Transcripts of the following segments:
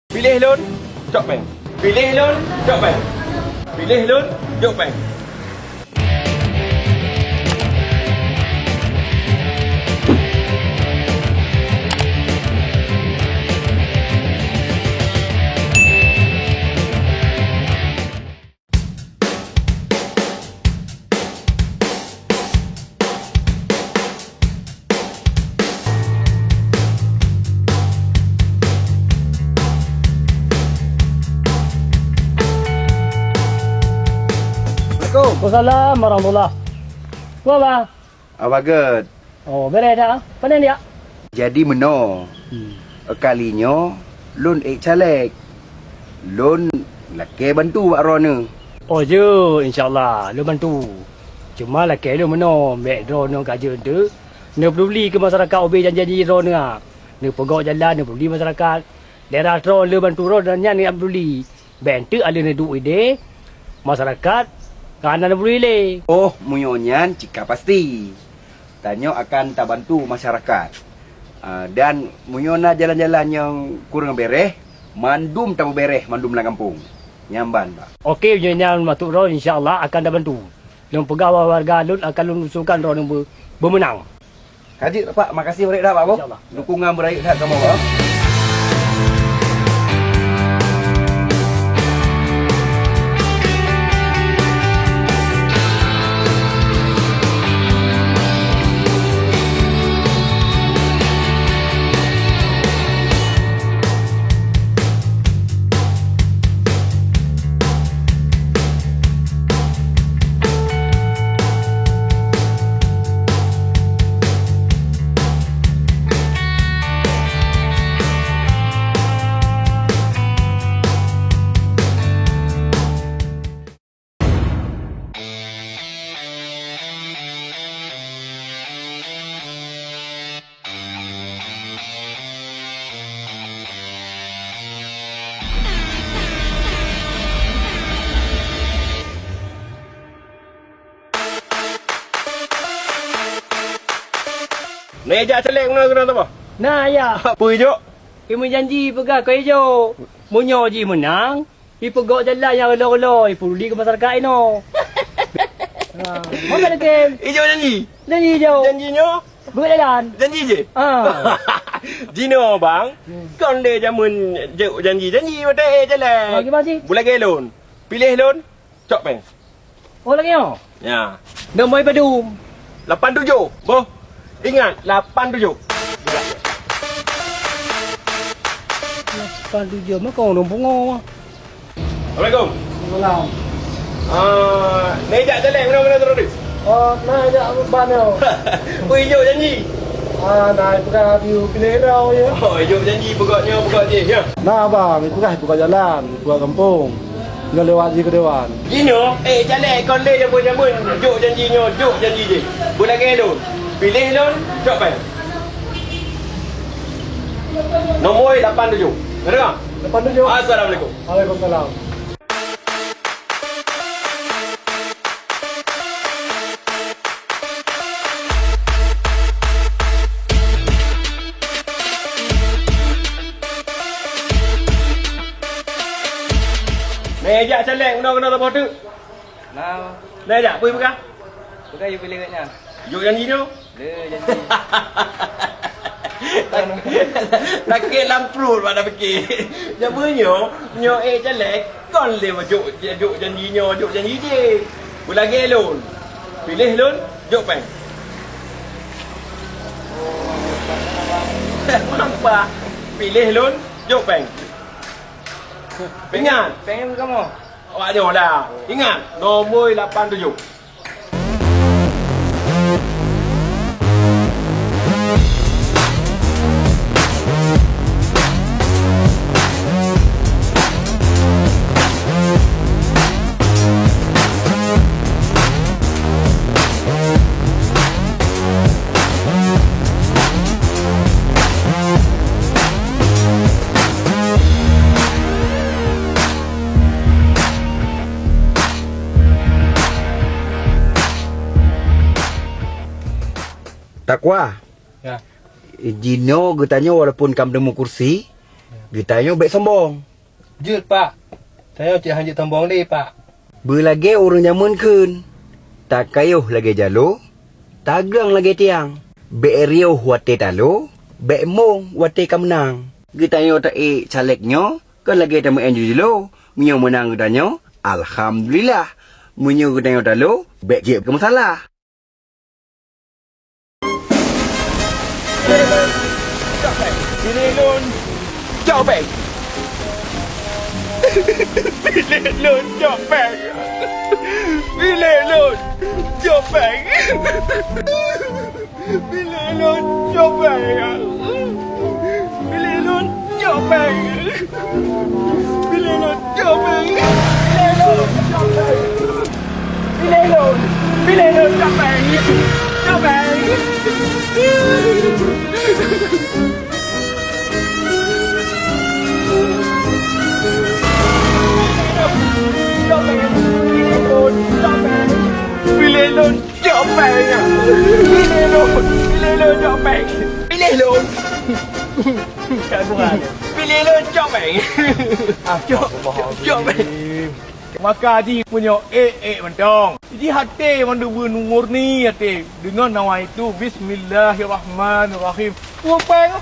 Pilih lon, cok peng. Pilih lon, cok peng. Pilih lon, cok peng. Waalaikumsalam warahmatullah. Apa bang? Bagus. Oh, beres dah. Pandai dia? Jadi meno. Kalinya lun caleg. Lun laki bantu Pak Rona. Oh je, insyaAllah. Lu bantu. Cuma laki lu mana? Mek drone kerja tu. Dia peduli ke masyarakat obey janji-janji drone ni. Dia pegawai jalan, dia peduli masyarakat. Daerah drone lu bantu drone dan yang peduli. Bantu ada ni duit ide. Masyarakat kanan peduli le. Oh, munyonyan cika pasti. Tanya akan tak bantu masyarakat. Dan munyona jalan-jalan yang kurang bereh, mandum tak bereh, mandum lang kampung. Nyamban, Pak. Okey, jangan matuk drone insya-Allah akan dah bantu. Lu pegawai warga lu akan lu usulkan drone bermenang. Kaji Pak, makasih berik dah Pak Boh. InsyaAllah. Dukungan berik dah kamu Pak. Nejak celek guna apa? Nah ya. Apa hijau? Ibu janji pegang kau hijau. Munyo ji menang. Pegawai jalan yang reloi-reloi. Peduli ke masyarakat ini. Mana lagi? Hijau janji. Janji hijau. Janjinya? Buat jalan. Janji je. Dino bang. Kon dia jamun janji betul celek. Gimana sih? Bulan gelon. Pilih lon, cok peng. Oh lagi ya? Ya. Nombor padu. 87. Boh. Ingat 87. Padu je mah kau nombor ngau. Assalamualaikum. Malam. Nejak celek mana terus ni? Oh, nah ya banyo. Hijau janji. Nah pegang view pilih rau ya. Oh, hijau janji pegak je ya. Nah bang, itu kan buka jalan, buka kampung. Nggak lewat je ke dewan. Gino, celek kon le jamun juk janji je. Bulan gelon. Pilih lon, cok peng. Nombor 87. Dengar? Depan tu je. Assalamualaikum. Waalaikumsalam. Nejak celek guna apa tu? Nah, Nejak pergi pegang. bukan you pilih katnya. Juk janji ni. Le janji. Laki lamprut pada fikir. Jamanya, celek kon le juk janji je. Bulan gelon. Pilih lon, juk peng. Nampak? Pilih lon, juk peng. Ingat? Pengen kamu? Awak ada lah. Ingat, nombor 87. Takwa. Ya. Jino getanya walaupun kamu demo kursi, Getanya baik sombong. Jut pak. Saya cik hanjit tombong ni pak. Berlagi orang zaman kun. Tak kayuh lagi jalo. Tagang lagi tiang. Baik riuh wate talo. Baik mong wate kamnang. Getanya tak calegnya. Kan lagi tamu enju jelo. Menyo menang getanya. Alhamdulillah. Menyo getanya talo. Baik je ke masalah. Pilih lon. Jauh baik. Pilih lon. Jauh baik. Pilih lon. Jauh baik. Pilih lon. Jauh baik. Pilih lon. Jauh baik. Pilih lon. Jauh baik. Pilih lon. Jauh baik. Pilih lon. Pilih lon. Jauh baik. Jauh baik. Pilih lon, chọn bạn à. Pilih lon, chọn bạn. Pilih lon. Pilih lon, chọn bạn. Chọn bạn. Maka di punya mentong. Jadi hati mandu murni hati dengan nama itu Bismillahirrahmanirrahim. Puang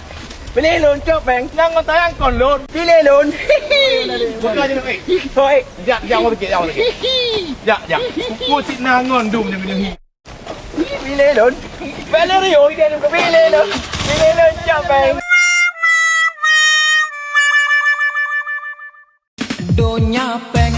pilih lon chọn bạn. Nang tay còn lon. Pilih lon. Maka di nak thôi. Jangan mau fikir, jangan mau fikir. Ya. Ku si nangon dum dengan ni. Pilih lon. Valerio dia nak pilih lon. Pilih lon chọn bạn. Donya peng